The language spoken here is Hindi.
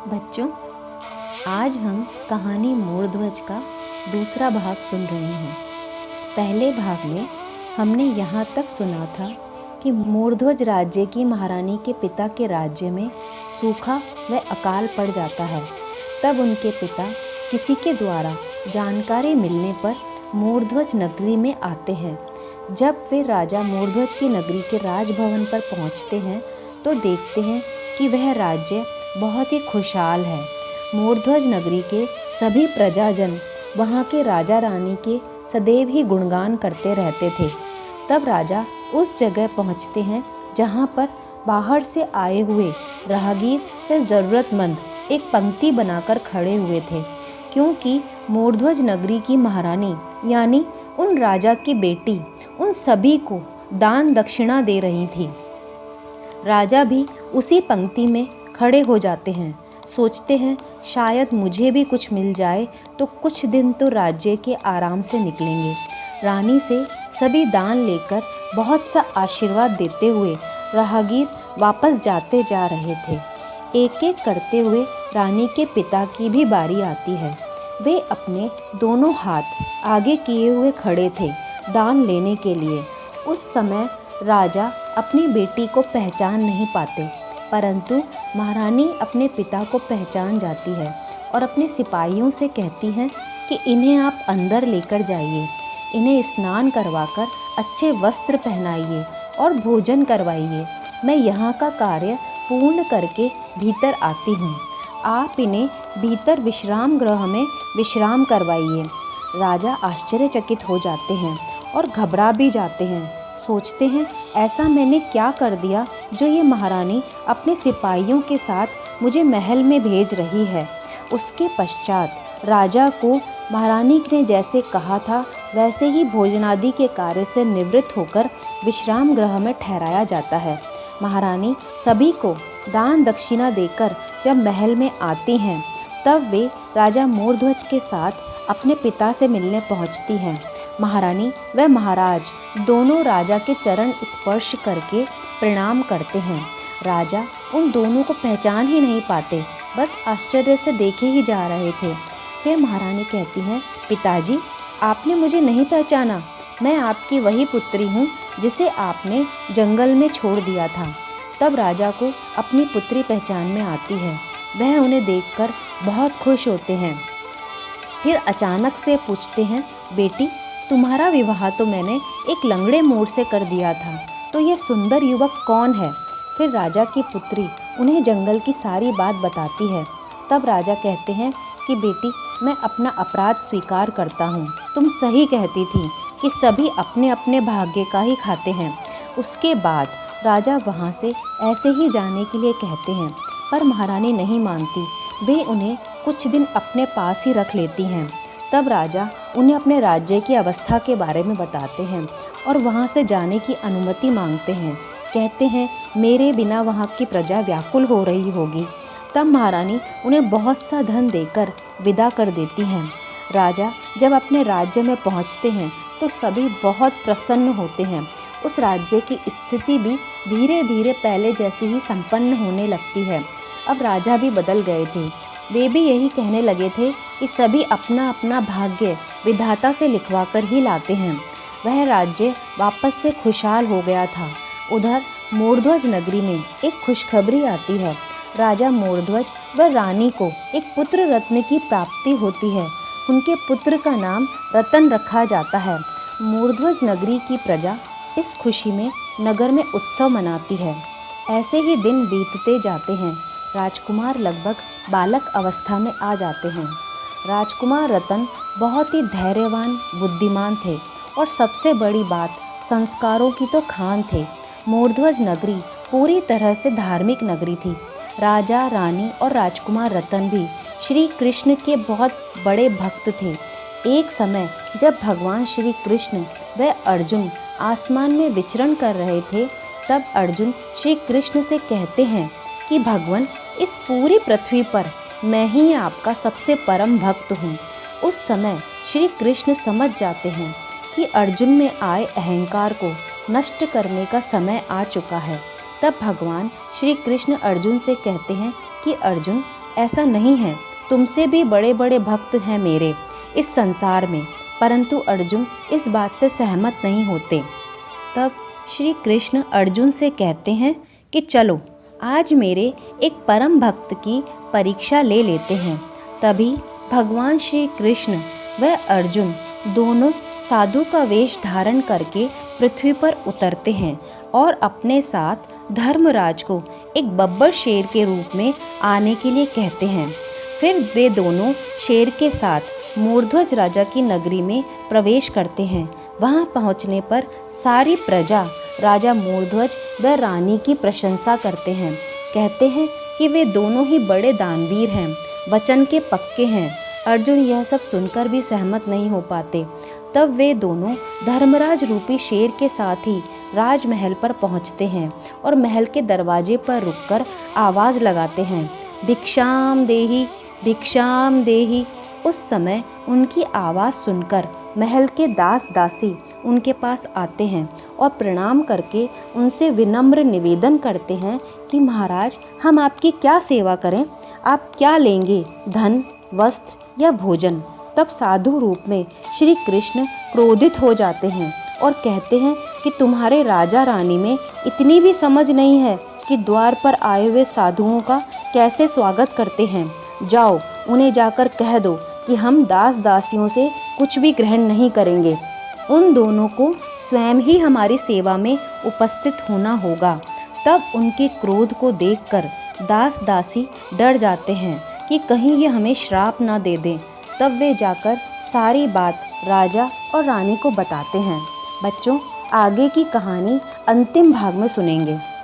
बच्चों, आज हम कहानी मोरध्वज का दूसरा भाग सुन रहे हैं। पहले भाग में हमने यहाँ तक सुना था कि मोरध्वज राज्य की महारानी के पिता के राज्य में सूखा व अकाल पड़ जाता है। तब उनके पिता किसी के द्वारा जानकारी मिलने पर मोरध्वज नगरी में आते हैं। जब वे राजा मोरध्वज की नगरी के राजभवन पर पहुँचते हैं तो देखते हैं कि वह राज्य बहुत ही खुशहाल है। मोरध्वज नगरी के सभी प्रजाजन वहाँ के राजा रानी के सदैव ही गुणगान करते रहते थे। तब राजा उस जगह पहुँचते हैं जहाँ पर बाहर से आए हुए राहगीर व ज़रूरतमंद एक पंक्ति बनाकर खड़े हुए थे, क्योंकि मोरध्वज नगरी की महारानी यानी उन राजा की बेटी उन सभी को दान दक्षिणा दे रही थी। राजा भी उसी पंक्ति में खड़े हो जाते हैं। सोचते हैं शायद मुझे भी कुछ मिल जाए तो कुछ दिन तो राज्य के आराम से निकलेंगे। रानी से सभी दान लेकर बहुत सा आशीर्वाद देते हुए राहगीर वापस जाते जा रहे थे। एक एक करते हुए रानी के पिता की भी बारी आती है। वे अपने दोनों हाथ आगे किए हुए खड़े थे दान लेने के लिए। उस समय राजा अपनी बेटी को पहचान नहीं पाते, परंतु महारानी अपने पिता को पहचान जाती है और अपने सिपाहियों से कहती हैं कि इन्हें आप अंदर लेकर जाइए, इन्हें स्नान करवाकर अच्छे वस्त्र पहनाइए और भोजन करवाइए। मैं यहाँ का कार्य पूर्ण करके भीतर आती हूँ। आप इन्हें भीतर विश्राम गृह में विश्राम करवाइए। राजा आश्चर्यचकित हो जाते हैं और घबरा भी जाते हैं। सोचते हैं ऐसा मैंने क्या कर दिया जो ये महारानी अपने सिपाहियों के साथ मुझे महल में भेज रही है। उसके पश्चात राजा को महारानी ने जैसे कहा था वैसे ही भोजनादि के कार्य से निवृत्त होकर विश्राम गृह में ठहराया जाता है। महारानी सभी को दान दक्षिणा देकर जब महल में आती हैं तब वे राजा मोरध्वज के साथ अपने पिता से मिलने पहुंचती हैं। महारानी व महाराज दोनों राजा के चरण स्पर्श करके प्रणाम करते हैं। राजा उन दोनों को पहचान ही नहीं पाते, बस आश्चर्य से देखे ही जा रहे थे। फिर महारानी कहती हैं, पिताजी आपने मुझे नहीं पहचाना, मैं आपकी वही पुत्री हूँ जिसे आपने जंगल में छोड़ दिया था। तब राजा को अपनी पुत्री पहचान में आती है। वह उन्हें देखकर बहुत खुश होते हैं। फिर अचानक से पूछते हैं, बेटी तुम्हारा विवाह तो मैंने एक लंगड़े मोर से कर दिया था, तो यह सुंदर युवक कौन है? फिर राजा की पुत्री उन्हें जंगल की सारी बात बताती है। तब राजा कहते हैं कि बेटी मैं अपना अपराध स्वीकार करता हूँ। तुम सही कहती थी कि सभी अपने अपने भाग्य का ही खाते हैं। उसके बाद राजा वहाँ से ऐसे ही जाने के लिए कहते हैं, पर महारानी नहीं मानती। वे उन्हें कुछ दिन अपने पास ही रख लेती हैं। तब राजा उन्हें अपने राज्य की अवस्था के बारे में बताते हैं और वहाँ से जाने की अनुमति मांगते हैं। कहते हैं मेरे बिना वहाँ की प्रजा व्याकुल हो रही होगी। तब महारानी उन्हें बहुत सा धन देकर विदा कर देती हैं। राजा जब अपने राज्य में पहुँचते हैं तो सभी बहुत प्रसन्न होते हैं। उस राज्य की स्थिति भी धीरे धीरे पहले जैसी ही संपन्न होने लगती है। अब राजा भी बदल गए थे। वे भी यही कहने लगे थे कि सभी अपना अपना भाग्य विधाता से लिखवा कर ही लाते हैं। वह राज्य वापस से खुशहाल हो गया था। उधर मोरध्वज नगरी में एक खुशखबरी आती है। राजा मोरध्वज व रानी को एक पुत्र रत्न की प्राप्ति होती है। उनके पुत्र का नाम रतन रखा जाता है। मोरध्वज नगरी की प्रजा इस खुशी में नगर में उत्सव मनाती है। ऐसे ही दिन बीतते जाते हैं। राजकुमार लगभग बालक अवस्था में आ जाते हैं। राजकुमार रतन बहुत ही धैर्यवान बुद्धिमान थे और सबसे बड़ी बात संस्कारों की तो खान थे। मोरध्वज नगरी पूरी तरह से धार्मिक नगरी थी। राजा रानी और राजकुमार रतन भी श्री कृष्ण के बहुत बड़े भक्त थे। एक समय जब भगवान श्री कृष्ण व अर्जुन आसमान में विचरण कर रहे थे तब अर्जुन श्री कृष्ण से कहते हैं कि भगवान इस पूरी पृथ्वी पर मैं ही आपका सबसे परम भक्त हूँ। उस समय श्री कृष्ण समझ जाते हैं कि अर्जुन में आए अहंकार को नष्ट करने का समय आ चुका है। तब भगवान श्री कृष्ण अर्जुन से कहते हैं कि अर्जुन ऐसा नहीं है, तुमसे भी बड़े बड़े भक्त हैं मेरे इस संसार में। परंतु अर्जुन इस बात से सहमत नहीं होते। तब श्री कृष्ण अर्जुन से कहते हैं कि चलो आज मेरे एक परम भक्त की परीक्षा ले लेते हैं। तभी भगवान श्री कृष्ण व अर्जुन दोनों साधु का वेश धारण करके पृथ्वी पर उतरते हैं और अपने साथ धर्मराज को एक बब्बर शेर के रूप में आने के लिए कहते हैं। फिर वे दोनों शेर के साथ मूर्ध्वज राजा की नगरी में प्रवेश करते हैं। वहां पहुंचने पर सारी प्रजा राजा मूर्ध्वज व रानी की प्रशंसा करते हैं। कहते हैं कि वे दोनों ही बड़े दानवीर हैं, वचन के पक्के हैं। अर्जुन यह सब सुनकर भी सहमत नहीं हो पाते। तब वे दोनों धर्मराज रूपी शेर के साथ ही राजमहल पर पहुंचते हैं और महल के दरवाजे पर रुककर आवाज़ लगाते हैं, भिक्षाम देहि, भिक्षाम देहि। उस समय उनकी आवाज़ सुनकर महल के दास दासी उनके पास आते हैं और प्रणाम करके उनसे विनम्र निवेदन करते हैं कि महाराज, हम आपकी क्या सेवा करें, आप क्या लेंगे, धन, वस्त्र या भोजन। तब साधु रूप में श्री कृष्ण क्रोधित हो जाते हैं और कहते हैं कि तुम्हारे राजा रानी में इतनी भी समझ नहीं है कि द्वार पर आए हुए साधुओं का कैसे स्वागत करते हैं। जाओ, उन्हें जाकर कह दो कि हम दास दासियों से कुछ भी ग्रहण नहीं करेंगे। उन दोनों को स्वयं ही हमारी सेवा में उपस्थित होना होगा। तब उनके क्रोध को देखकर दास दासी डर जाते हैं कि कहीं ये हमें श्राप ना दे दें। तब वे जाकर सारी बात राजा और रानी को बताते हैं। बच्चों, आगे की कहानी अंतिम भाग में सुनेंगे।